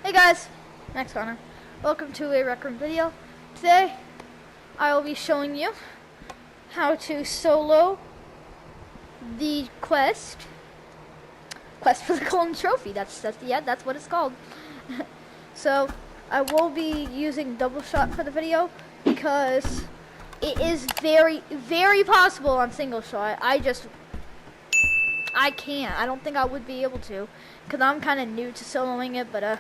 Hey guys, Maxconner. Welcome to a Rec Room video. Today, I will be showing you how to solo the quest for the golden trophy. That's what it's called. So, I will be using double shot for the video because it is very, very possible on single shot. I can't. I don't think I would be able to because I'm kind of new to soloing it, but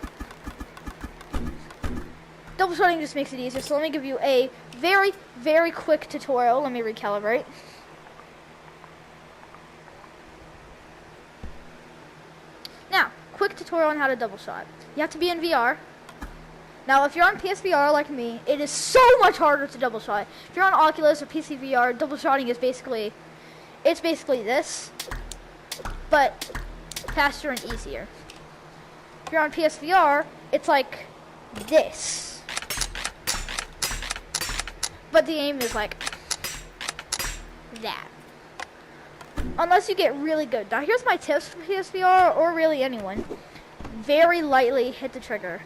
double shotting just makes it easier. So let me give you a very, very quick tutorial. Let me recalibrate. Now, quick tutorial on how to double shot. You have to be in VR. Now, if you're on PSVR like me, it is so much harder to double shot. If you're on Oculus or PC VR, double shotting is basically this, but faster and easier. If you're on PSVR, it's like this, but the aim is like that. Unless you get really good. Now, here's my tips for PSVR or really anyone. Very lightly hit the trigger,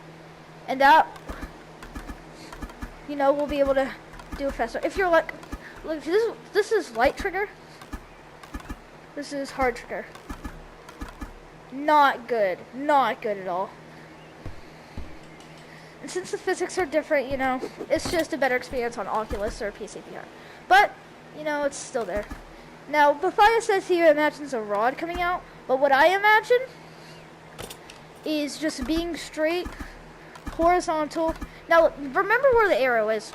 and that, you know, we'll be able to do it faster. If you're like, look, this is light trigger. This is hard trigger. Not good at all. And since the physics are different, you know, it's just a better experience on Oculus or PC VR. But, you know, it's still there. Now, Bethia says he imagines a rod coming out, but what I imagine is just being straight, horizontal. Now, remember where the arrow is.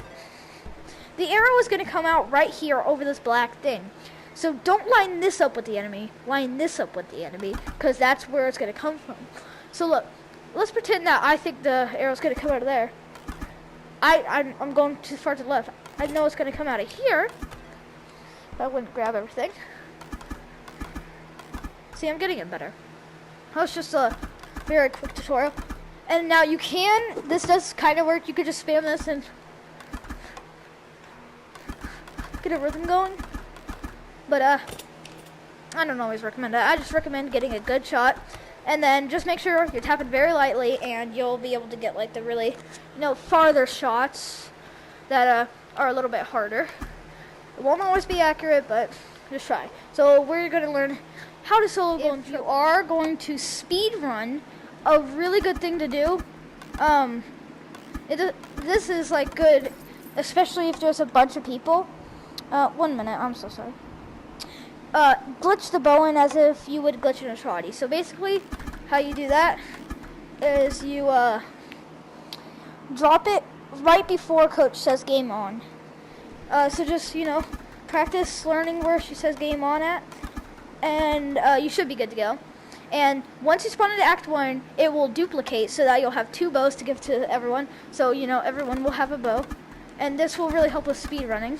The arrow is going to come out right here over this black thing. So don't line this up with the enemy. Line this up with the enemy, because that's where it's going to come from. So look, let's pretend that I think the arrow's going to come out of there. I'm going too far to the left. I know it's going to come out of here. I wouldn't grab everything. See, I'm getting it better. That was just a very quick tutorial. And now you can, this does kind of work. You could just spam this and get a rhythm going. But, I don't always recommend that. I just recommend getting a good shot. And then just make sure you're tapping very lightly and you'll be able to get, like, the really, you know, farther shots that, are a little bit harder. It won't always be accurate, but just try. So we're going to learn how to solo golden trophy. If you are going to speed run, a really good thing to do, this is, like, good, especially if there's a bunch of people. 1 minute, I'm so sorry. Glitch the bow in as if you would glitch in a shoddy. So basically, how you do that is you drop it right before Coach says game on. So just, you know, practice learning where she says game on at, and you should be good to go. And once you spawn into Act 1, it will duplicate so that you'll have 2 bows to give to everyone. So, you know, everyone will have a bow. And this will really help with speed running.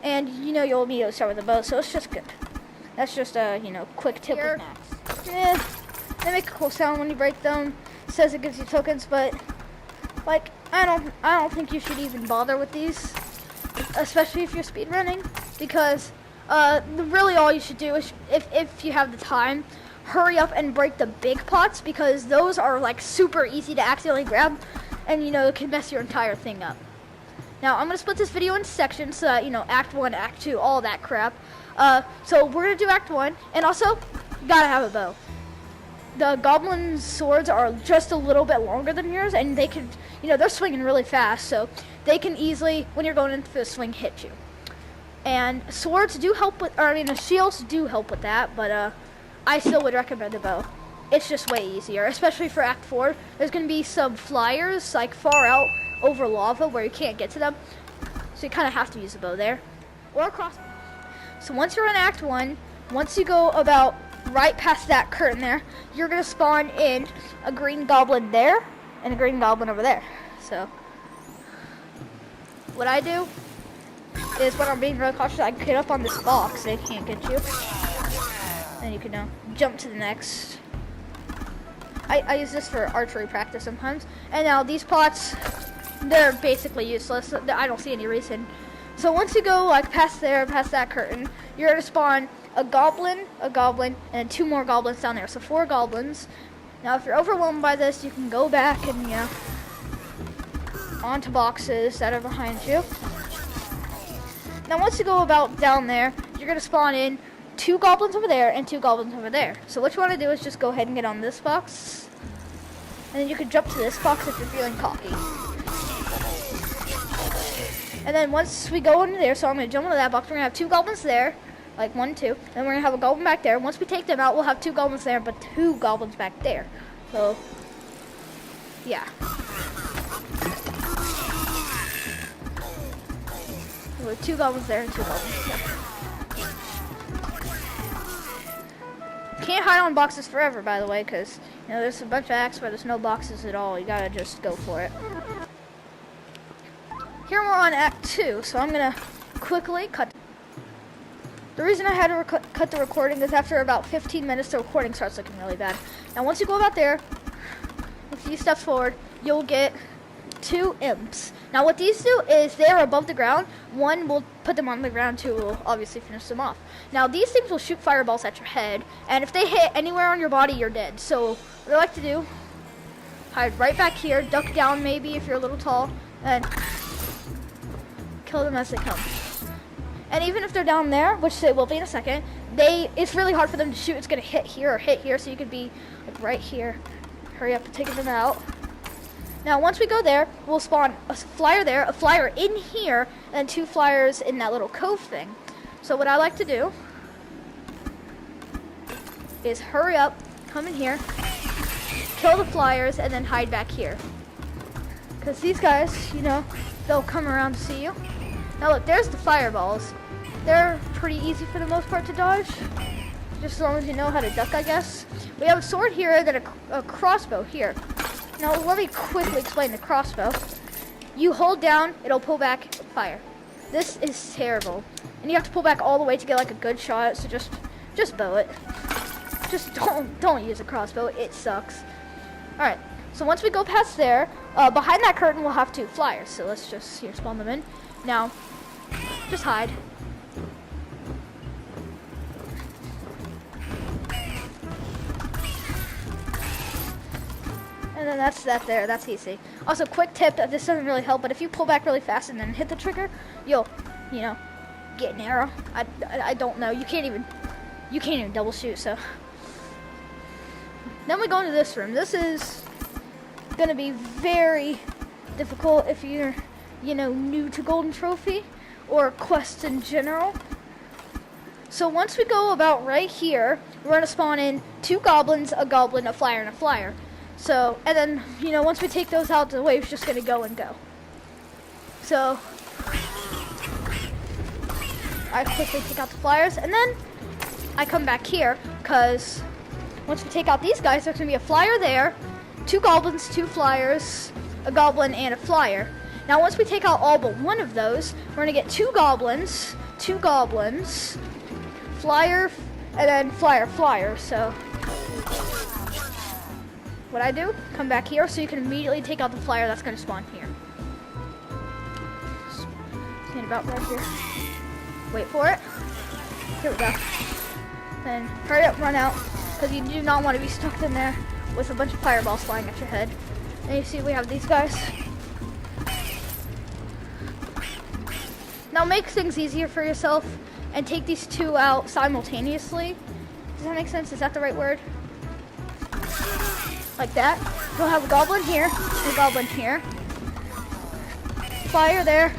And, you know, you'll immediately start with a bow, so it's just good. That's just a, you know, quick tip with Max. Yeah, they make a cool sound when you break them. It says it gives you tokens, but, like, I don't think you should even bother with these, especially if you're speed running, because really all you should do is, if you have the time, hurry up and break the big pots, because those are, like, super easy to accidentally grab, and, you know, it can mess your entire thing up. Now, I'm going to split this video into sections so that, you know, Act 1, Act 2, all that crap. So we're going to do Act 1, and also, you got to have a bow. The goblin swords are just a little bit longer than yours, and they can, you know, they're swinging really fast, so they can easily, when you're going into the swing, hit you. And swords do help with, or I mean, the shields do help with that, but I still would recommend the bow. It's just way easier, especially for Act 4. There's going to be some flyers, like, far out over lava where you can't get to them, so you kind of have to use the bow there, or across. So once you're in Act 1, once you go about right past that curtain there, you're going to spawn in a green goblin there, and a green goblin over there. So what I do is, when I'm being really cautious, I get up on this box, they can't get you, and you can now jump to the next. I use this for archery practice sometimes. And now these pots, they're basically useless. I don't see any reason. So once you go, like, past there, past that curtain, you're going to spawn a goblin, and 2 more goblins down there. So 4 goblins. Now, if you're overwhelmed by this, you can go back and, onto boxes that are behind you. Now, once you go about down there, you're going to spawn in 2 goblins over there and 2 goblins over there. So what you want to do is just go ahead and get on this box. And then you can jump to this box if you're feeling cocky. And then once we go into there, so I'm going to jump into that box, we're going to have 2 goblins there. Like 1, 2. Then we're going to have a goblin back there. Once we take them out, we'll have 2 goblins there, but 2 goblins back there. So, yeah. With 2 goblins there and 2 goblins there. Can't hide on boxes forever, by the way, because, there's a bunch of acts where there's no boxes at all. You got to just go for it. Here we're on Act 2, so I'm going to quickly cut. The reason I had to cut the recording is after about 15 minutes, the recording starts looking really bad. Now, once you go about there, a few steps forward, you'll get 2 imps. Now, what these do is they're above the ground. One will put them on the ground, 2 will obviously finish them off. Now, these things will shoot fireballs at your head, and if they hit anywhere on your body, you're dead. So, what I like to do, hide right back here, duck down maybe if you're a little tall, and kill them as they come. And even if they're down there, which they will be in a second, it's really hard for them to shoot. It's going to hit here or hit here, so you could be like right here. Hurry up and take them out. Now, once we go there, we'll spawn a flyer there, a flyer in here, and 2 flyers in that little cove thing. So what I like to do is hurry up, come in here, kill the flyers, and then hide back here. Because these guys, they'll come around to see you. Now look, there's the fireballs. They're pretty easy for the most part to dodge. Just as long as you know how to duck, I guess. We have a sword here and then a crossbow here. Now let me quickly explain the crossbow. You hold down, it'll pull back fire. This is terrible. And you have to pull back all the way to get like a good shot, so just bow it. Just don't use a crossbow, it sucks. Alright, so once we go past there, behind that curtain we'll have 2 flyers. So let's just spawn them in. Now, just hide. And then that's that there. That's easy. Also, quick tip, this doesn't really help, but if you pull back really fast and then hit the trigger, you'll, get an arrow. I don't know. You can't even double shoot, so. Then we go into this room. This is going to be very difficult if you're new to Golden Trophy or quests in general. So once we go about right here, we're going to spawn in 2 goblins, a goblin, a flyer, and a flyer. So, and then, once we take those out, the wave's just going to go and go. So, I quickly take out the flyers, and then I come back here, because once we take out these guys, there's going to be a flyer there, 2 goblins, 2 flyers, a goblin, and a flyer. Now, once we take out all but 1 of those, we're going to get 2 goblins, flyer, and then flyer. So, what I do, come back here so you can immediately take out the flyer that's going to spawn here. Stand about right here. Wait for it. Here we go. Then hurry up, run out, because you do not want to be stuck in there with a bunch of fireballs flying at your head. And you see we have these guys. Now make things easier for yourself and take these 2 out simultaneously. Does that make sense? Is that the right word? Like that. You'll have a goblin here and a goblin here. Fire there.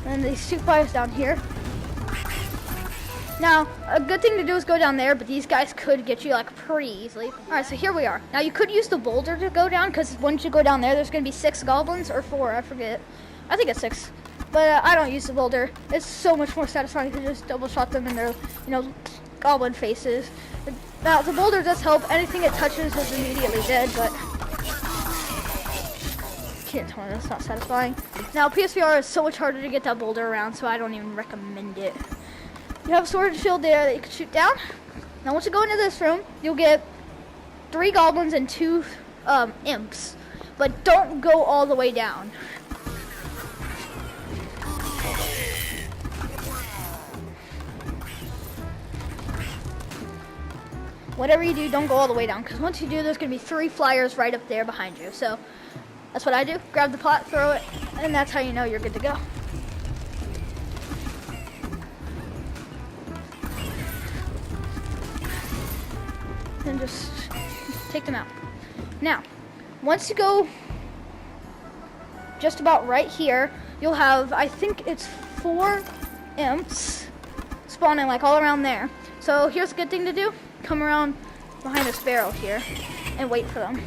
And these 2 fires down here. Now, a good thing to do is go down there, but these guys could get you like pretty easily. Alright, so here we are. Now you could use the boulder to go down, because once you go down there, there's going to be 6 goblins, or 4, I forget. I think it's 6. But I don't use the boulder. It's so much more satisfying to just double shot them in their, goblin faces. Now, the boulder does help. Anything it touches is immediately dead, but can't tell me that's not satisfying. Now, PSVR is so much harder to get that boulder around, so I don't even recommend it. You have a sword and shield there that you can shoot down. Now, once you go into this room, you'll get 3 goblins and 2 imps. But don't go all the way down. whatever you do, don't go all the way down, because once you do, there's going to be 3 flyers right up there behind you. So that's what I do. Grab the pot, throw it, and that's how you know you're good to go. And just take them out. Now, once you go just about right here, you'll have, I think it's 4 imps spawning like all around there. So here's a good thing to do. Come around behind this barrel here and wait for them.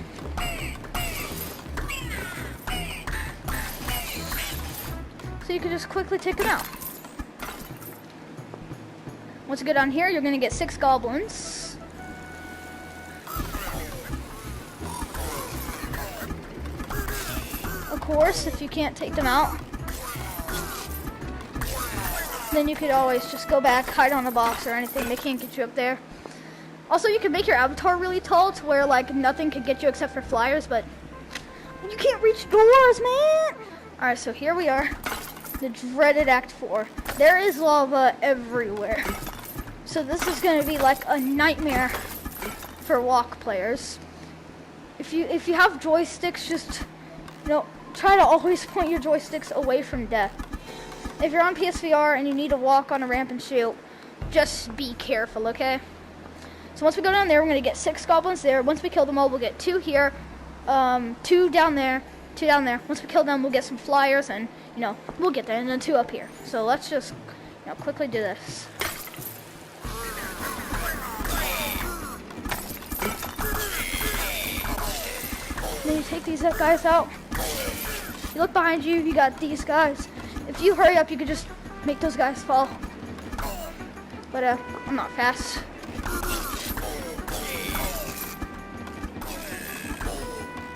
So you can just quickly take them out. Once you get down here, you're going to get 6 goblins. Of course, if you can't take them out, then you could always just go back, hide on a box or anything. They can't get you up there. Also, you can make your avatar really tall to where like nothing could get you except for flyers, but you can't reach doors, man. Alright, so here we are. The dreaded Act 4. There is lava everywhere. So this is going to be like a nightmare for walk players. If you have joysticks, just, you know, try to always point your joysticks away from death. If you're on PSVR and you need to walk on a ramp and shoot, just be careful, okay? So once we go down there, we're going to get 6 goblins there. Once we kill them all, we'll get 2 here, 2 down there, 2 down there. Once we kill them, we'll get some flyers and, you know, we'll get there, and then 2 up here. So let's just, you know, quickly do this. Then you take these guys out. You look behind you, you got these guys. If you hurry up, you could just make those guys fall. But I'm not fast.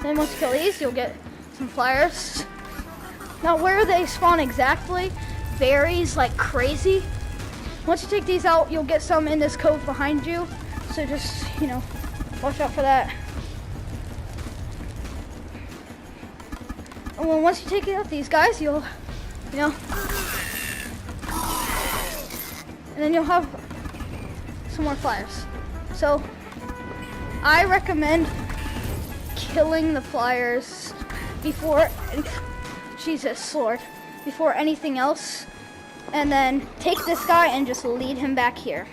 Then once you kill these, you'll get some flyers. Now where they spawn exactly varies like crazy. Once you take these out, you'll get some in this cove behind you. So just, you know, watch out for that. And once you take out these guys, you'll, you know, and then you'll have some more flyers. So I recommend killing the flyers before, Jesus Lord, before anything else, and then take this guy and just lead him back here.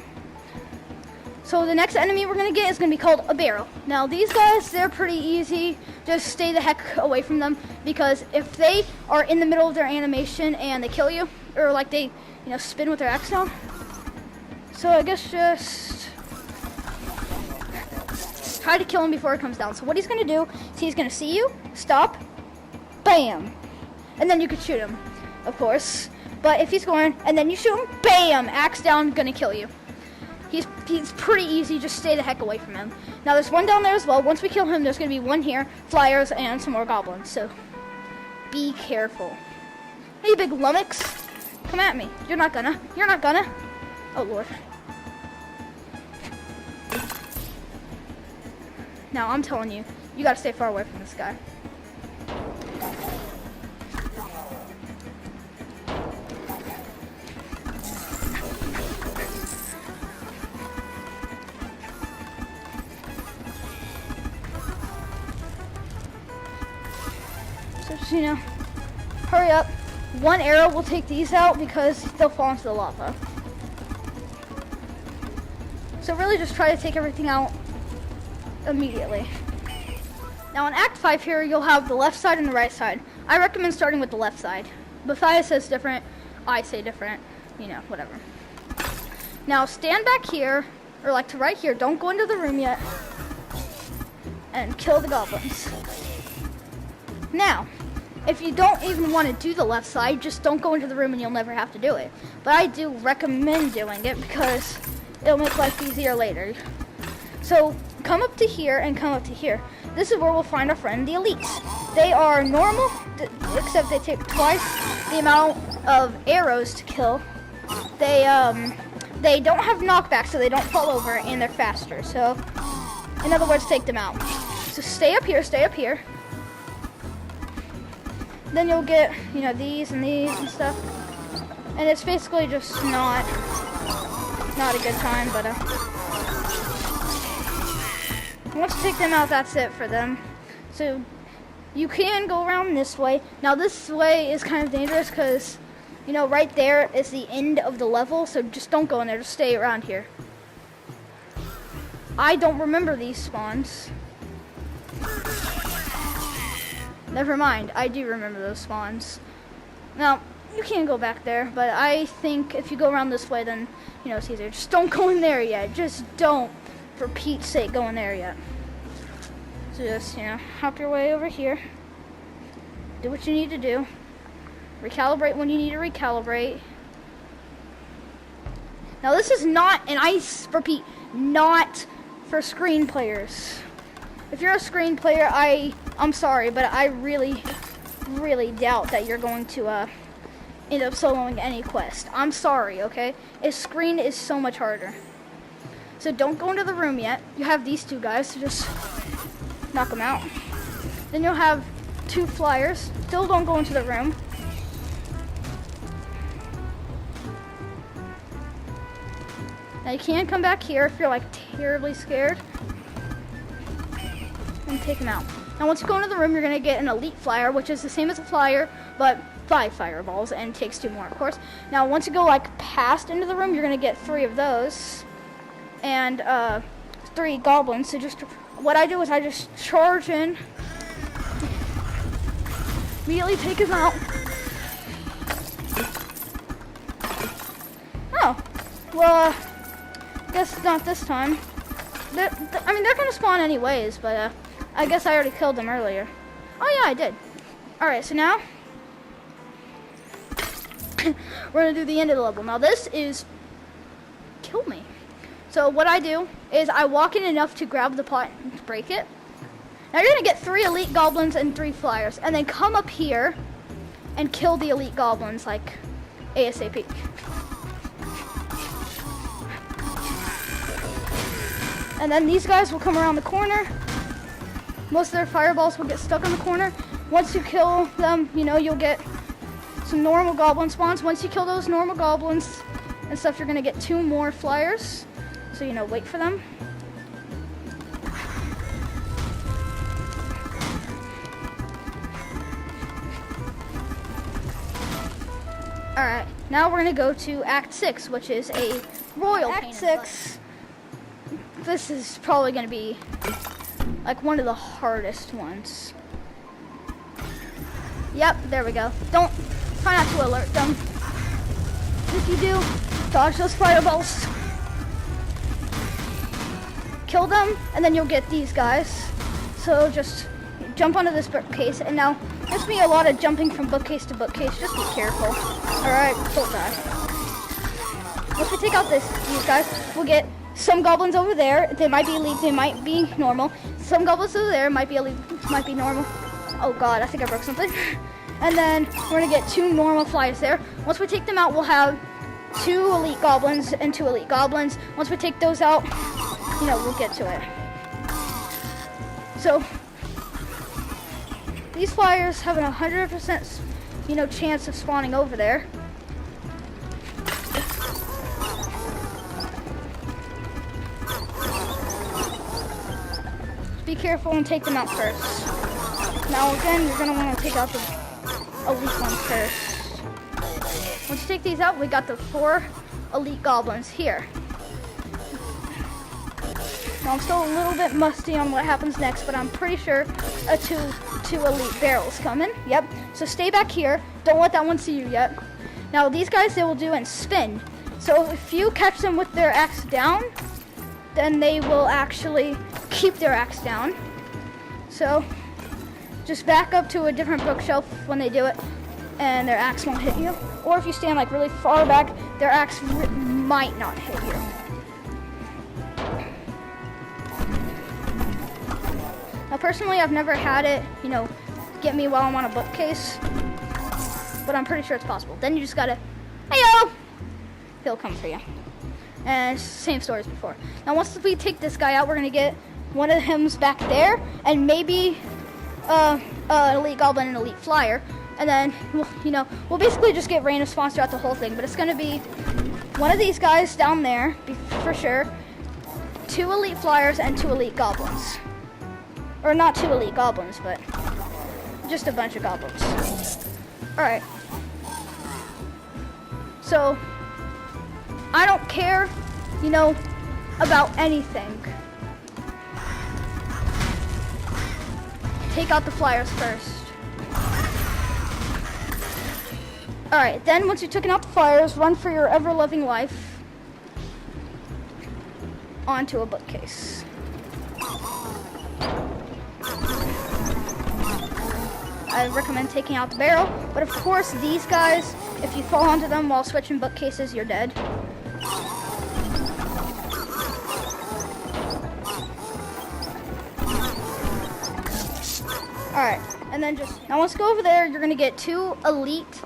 So the next enemy we're gonna get is gonna be called a barrel. Now these guys, they're pretty easy. Just stay the heck away from them, because if they are in the middle of their animation and they kill you, or like they, you know, spin with their axe down. So I guess just try to kill him before it comes down. So what he's gonna do is he's gonna see you, stop, bam, and then you could shoot him, of course. But if he's going and then you shoot him, bam, axe down, gonna kill you. He's pretty easy, just stay the heck away from him. Now there's one down there as well. Once we kill him, there's gonna be one here, flyers, and some more goblins, so be careful. Hey, you big lummox, come at me. You're not gonna. Oh Lord. Now I'm telling you, you gotta stay far away from this guy. So just, you know, hurry up. One arrow will take these out because they'll fall into the lava. So really just try to take everything out immediately. Now in Act 5 here, you'll have the left side and the right side. I recommend starting with the left side. Matthias says different, I say different, you know, whatever. Now stand back here, or like to right here, don't go into the room yet, and kill the goblins. Now, if you don't even want to do the left side, just don't go into the room and you'll never have to do it. But I do recommend doing it because it'll make life easier later. So come up to here and come up to here. This is where we'll find our friend the elites. They are normal, except they take twice the amount of arrows to kill. They don't have knockback, so they don't fall over, and they're faster. So in other words, take them out. So stay up here, stay up here. Then you'll get, you know, these and stuff. And it's basically just not a good time, but Once you take them out, that's it for them. So you can go around this way. Now this way is kind of dangerous because, you know, right there is the end of the level. So just don't go in there. Just stay around here. I don't remember these spawns. Never mind. I do remember those spawns. Now, you can go back there, but I think if you go around this way, then, you know, it's easier. Just don't go in there yet. Just don't, for Pete's sake, go in there yet. So just, you know, hop your way over here. Do what you need to do. Recalibrate when you need to recalibrate. Now, this is not, and I repeat, not for screen players. If you're a screen player, I'm sorry, but I really doubt that you're going to end up soloing any quest. I'm sorry, okay? A screen is so much harder. So don't go into the room yet. You have these two guys, so just knock them out. Then you'll have 2 flyers. Still don't go into the room. Now you can come back here if you're like terribly scared. And take them out. Now once you go into the room, you're going to get an elite flyer, which is the same as a flyer, but 5 fireballs, and takes 2 more, of course. Now once you go like past into the room, you're going to get 3 of those, and 3 goblins. So just, what I do is I just charge in, immediately take them out. Oh, well, I guess not this time. I mean, they're going to spawn anyways, but I guess I already killed them earlier. Oh yeah, I did. Alright, so now we're going to do the end of the level. Now this is kill me. So what I do is I walk in enough to grab the pot and break it. Now you're going to get 3 elite goblins and 3 flyers, and then come up here and kill the elite goblins like ASAP. And then these guys will come around the corner. Most of their fireballs will get stuck in the corner. Once you kill them, you know, you'll get some normal goblin spawns. Once you kill those normal goblins and stuff, you're gonna get 2 more flyers. So, you know, wait for them. Alright, now we're gonna go to Act 6, which is a royal Act 6. This is probably going to be like one of the hardest ones. Yep, there we go. Try not to alert them. If you do, dodge those fireballs. Kill them, and then you'll get these guys. So just jump onto this bookcase, and now there's be a lot of jumping from bookcase to bookcase. Just be careful. Alright, don't die. Once we take out these guys, we'll get some goblins over there. They might be elite, they might be normal. Some goblins over there might be elite, might be normal. Oh god, I think I broke something. And then we're gonna get 2 normal flyers there. Once we take them out, we'll have 2 elite goblins and 2 elite goblins. Once we take those out, you know, we'll get to it. So these flyers have a 100%, you know, chance of spawning over there. Be careful and take them out first. Now again, you're going to want to take out the elite ones first. Once you take these out, we got the 4 elite goblins here. Now I'm still a little bit musty on what happens next, but I'm pretty sure a two elite barrels coming. Yep. So stay back here. Don't let that one see you yet. Now these guys, they will do and spin. So if you catch them with their axe down, then they will actually keep their axe down. So just back up to a different bookshelf when they do it, and their axe won't hit you. Or if you stand like really far back, their axe might not hit you. Now personally, I've never had it, you know, get me while I'm on a bookcase, but I'm pretty sure it's possible. Then you just gotta, hey-yo! He'll come for you. And same story as before. Now once we take this guy out, we're gonna get one of him's back there, and maybe an elite goblin and elite flyer, and then we'll basically just get random spawns throughout the whole thing. But it's gonna be one of these guys down there for sure, 2 elite flyers and 2 elite goblins. Or not 2 elite goblins, but just a bunch of goblins. Alright. So, I don't care, you know, about anything. Take out the flyers first. Alright, then once you've taken out the flyers, run for your ever-loving life onto a bookcase. I recommend taking out the barrel, but of course these guys, if you fall onto them while switching bookcases, you're dead. Alright, and then now once you go over there, you're going to get 2 elite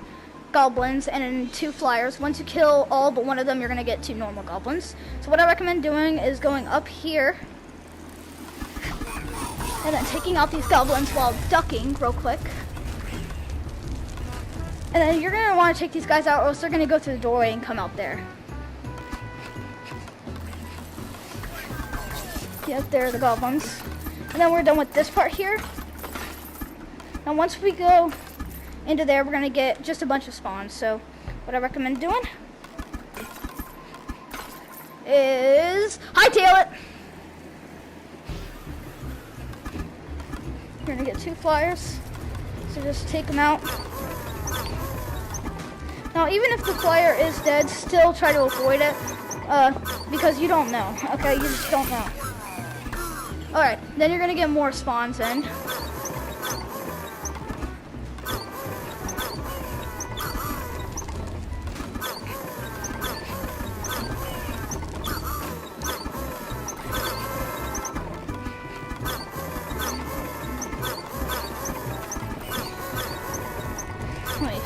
goblins and then 2 flyers. Once you kill all but one of them, you're going to get 2 normal goblins. So what I recommend doing is going up here and then taking out these goblins while ducking real quick. And then you're going to want to take these guys out or else they're going to go through the doorway and come out there. Yep, there are the goblins. And then we're done with this part here. Now once we go into there, we're going to get just a bunch of spawns. So what I recommend doing is hightail it. You're going to get 2 flyers. So just take them out. Now even if the flyer is dead, still try to avoid it. Because you don't know. Okay, you just don't know. Alright, then you're going to get more spawns in.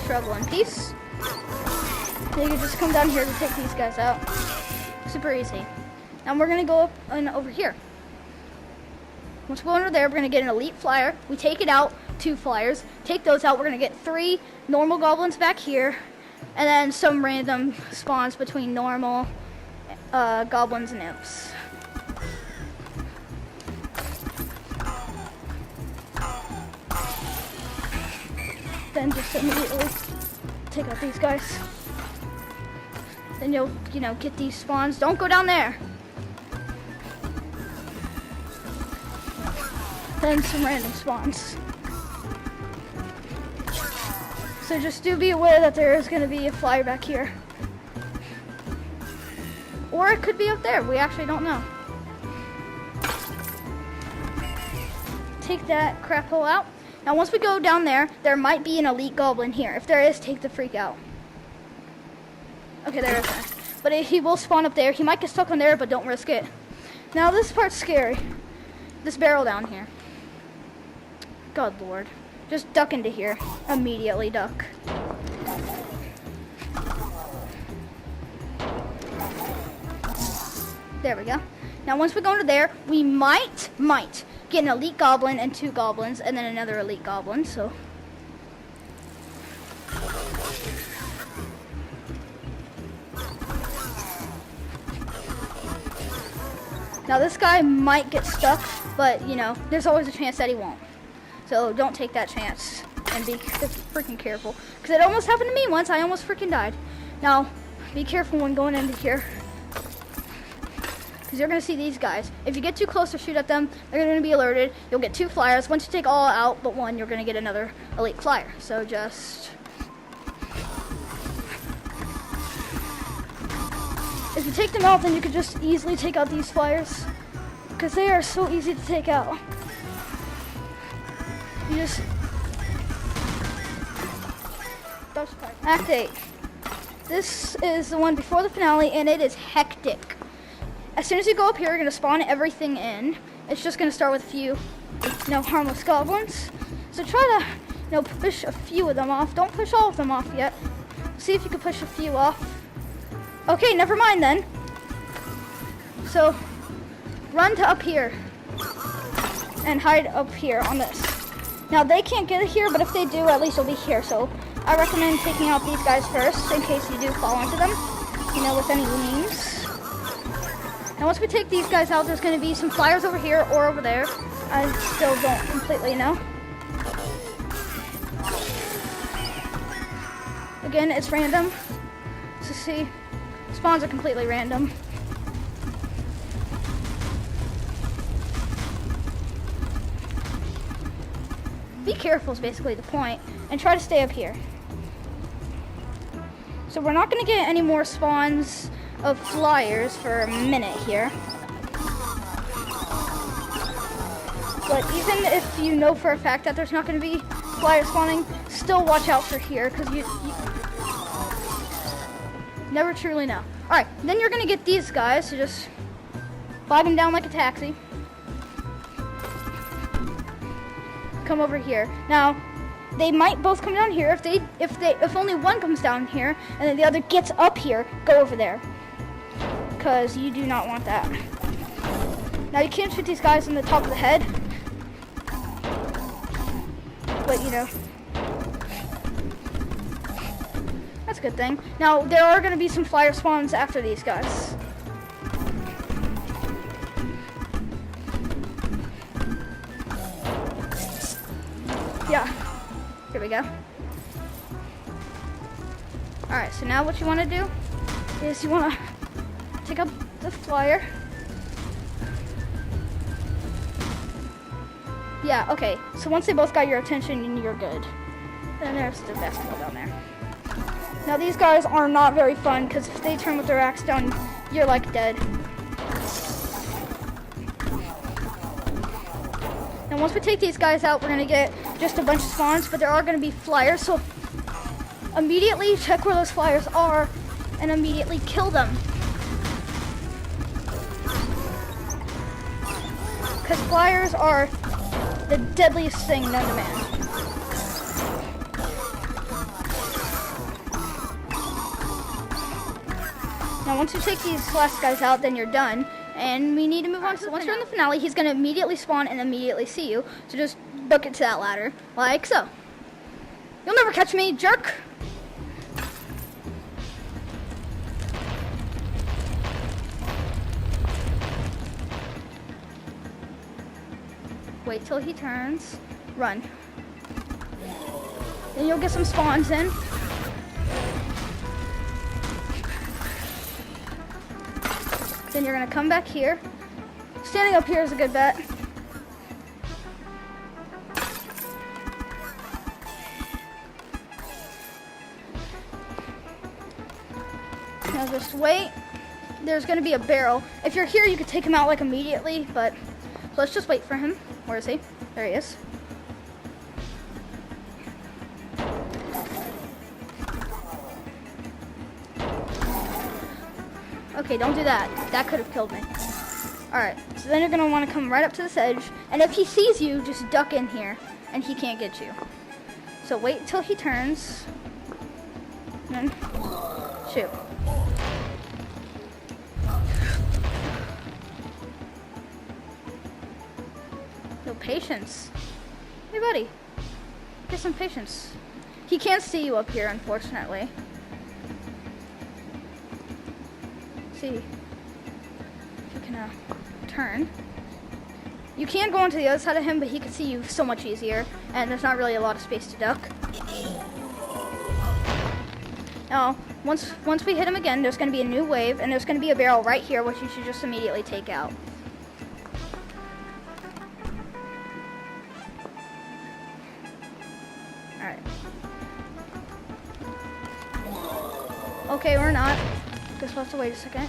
Struggle in peace. So you can just come down here to take these guys out. Super easy. Now we're gonna go up and over here. Once we go under there, we're gonna get an elite flyer. We take it out, 2 flyers. Take those out. We're gonna get 3 normal goblins back here, and then some random spawns between normal goblins and imps. Then just immediately take out these guys. Then you'll, get these spawns. Don't go down there. Then some random spawns. So just do be aware that there is going to be a flyer back here. Or it could be up there. We actually don't know. Take that crap hole out. Now once we go down there, there might be an elite goblin here. If there is, take the freak out. Okay, there isn't. But he will spawn up there. He might get stuck on there, but don't risk it. Now this part's scary. This barrel down here. God Lord. Just duck into here. Immediately duck. There we go. Now once we go into there, we might get an elite goblin and 2 goblins, and then another elite goblin, so. Now this guy might get stuck, but there's always a chance that he won't. So don't take that chance and be freaking careful. Because it almost happened to me once, I almost freaking died. Now, be careful when going into here. Because you're going to see these guys. If you get too close to shoot at them, they're going to be alerted. You'll get 2 flyers. Once you take all out but 1, you're going to get another elite flyer. So just... if you take them out, then you can just easily take out these flyers. Because they are so easy to take out. You just... Act 8. This is the one before the finale, and it is hectic. As soon as you go up here, you're going to spawn everything in. It's just going to start with a few, harmless goblins. So try to, push a few of them off. Don't push all of them off yet. See if you can push a few off. Okay, never mind then. So, run to up here. And hide up here on this. Now, they can't get here, but if they do, at least you'll be here. So, I recommend taking out these guys first, in case you do fall into them, with any means. Now once we take these guys out, there's going to be some flyers over here or over there. I still don't completely know. Again, it's random. So see, spawns are completely random. Be careful is basically the point, and try to stay up here. So we're not going to get any more spawns of flyers for a minute here. But even if you know for a fact that there's not going to be flyers spawning, still watch out for here, because you never truly know. Alright, then you're going to get these guys, so just flag them down like a taxi. Come over here. Now, they might both come down here. If only one comes down here and then the other gets up here, go over there. Because you do not want that. Now you can't shoot these guys in the top of the head. But you know. That's a good thing. Now there are going to be some flyer spawns after these guys. Yeah. Here we go. Alright, so now what you want to do is you want to take up the flyer. Yeah, okay. So once they both got your attention, you're good. Then there's the basketball down there. Now these guys are not very fun because if they turn with their axe down, you're like dead. And once we take these guys out, we're going to get just a bunch of spawns, but there are going to be flyers, so immediately check where those flyers are and immediately kill them. Because flyers are the deadliest thing known to man. Now once you take these last guys out, then you're done. And we need to move on. So once you're in the finale, he's going to immediately spawn and immediately see you. So just book it to that ladder, like so. You'll never catch me, jerk! Wait till he turns. Run. Then you'll get some spawns in. Then you're going to come back here. Standing up here is a good bet. Now just wait. There's going to be a barrel. If you're here, you could take him out like immediately, but let's just wait for him. Where is he? There he is. Okay, don't do that. That could have killed me. Alright, so then you're going to want to come right up to this edge, and if he sees you, just duck in here, and he can't get you. So wait till he turns, and then shoot. No patience. Hey buddy, get some patience. He can't see you up here, unfortunately. See if you can turn. You can go onto the other side of him, but he can see you so much easier, and there's not really a lot of space to duck. Now, once we hit him again, there's going to be a new wave, and there's going to be a barrel right here, which you should just immediately take out. Alright. Okay, we're not. Guess we'll have to wait a second.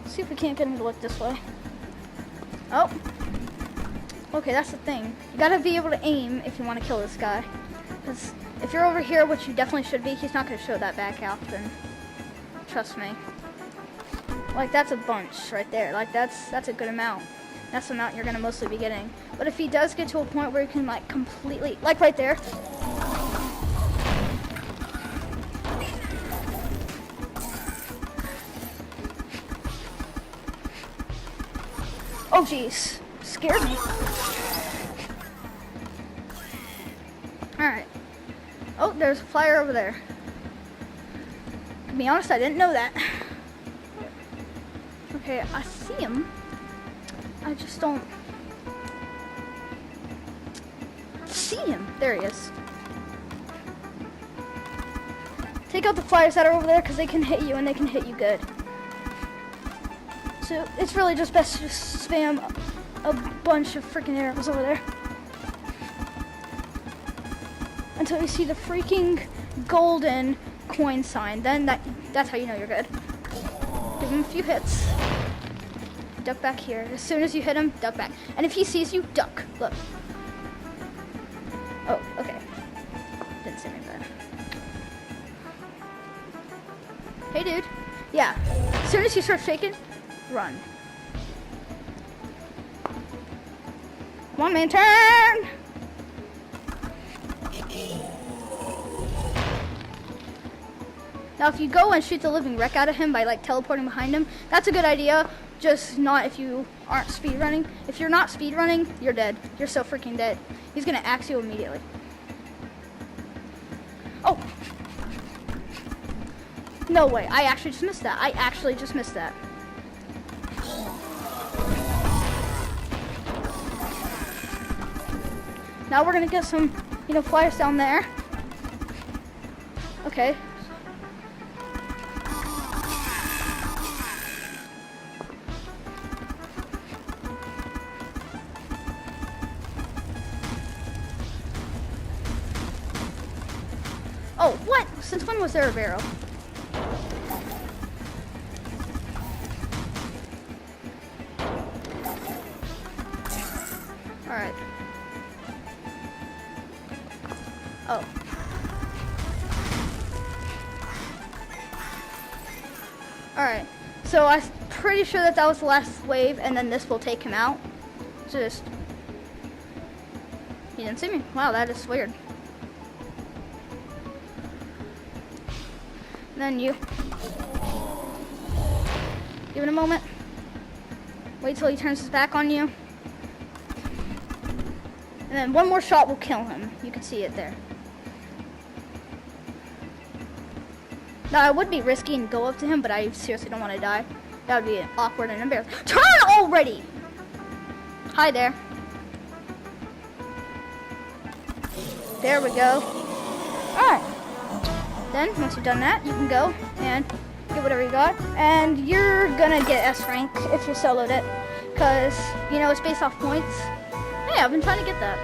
See if we can't get him to look this way. Oh. Okay, that's the thing. You gotta be able to aim if you want to kill this guy. Because if you're over here, which you definitely should be, he's not gonna show that back out then. Trust me. Like, that's a bunch right there. Like, that's a good amount. That's the amount you're gonna mostly be getting. But if he does get to a point where he can, like, completely, like right there. Oh, jeez. Scared me. Alright. Oh, there's a flyer over there. To be honest, I didn't know that. Okay, Okay, I see him. I just don't see him. There he is. Take out the flyers that are over there because they can hit you and they can hit you good. So it's really just best to just spam a bunch of freaking arrows over there until you see the freaking golden coin sign. Then that's how you know you're good. Give him a few hits. Duck back here. As soon as you hit him, duck back. And if he sees you, duck. Look. Oh, okay. Didn't see me bad. Hey, dude. Yeah. As soon as you start shaking, run. Come on, man, turn! Now, if you go and shoot the living wreck out of him by, like, teleporting behind him, that's a good idea. Just not if you aren't speedrunning. If you're not speedrunning, you're dead. You're so freaking dead. He's gonna axe you immediately. Oh! No way. I actually just missed that. I actually just missed that. Now we're gonna get some, flyers down there. Okay. Oh, what? Since when was there a barrel? Alright. Oh. Alright. So I'm pretty sure that was the last wave, and then this will take him out. Just... He didn't see me. Wow, that is weird. Then you give it a moment. Wait till he turns his back on you. And then one more shot will kill him. You can see it there. Now I would be risky and go up to him, but I seriously don't want to die. That would be awkward and embarrassing. Turn already! Hi there. There we go. Alright. Then, once you've done that, you can go and get whatever you got. And you're gonna get S rank if you soloed it. Because, it's based off points. Hey, I've been trying to get that.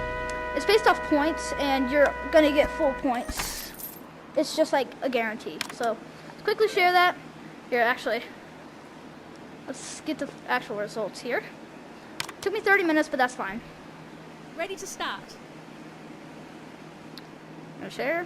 It's based off points, and you're gonna get full points. It's just like a guarantee. So, let's quickly share that. Here, actually, let's get the actual results here. Took me 30 minutes, but that's fine. Ready to start. No share.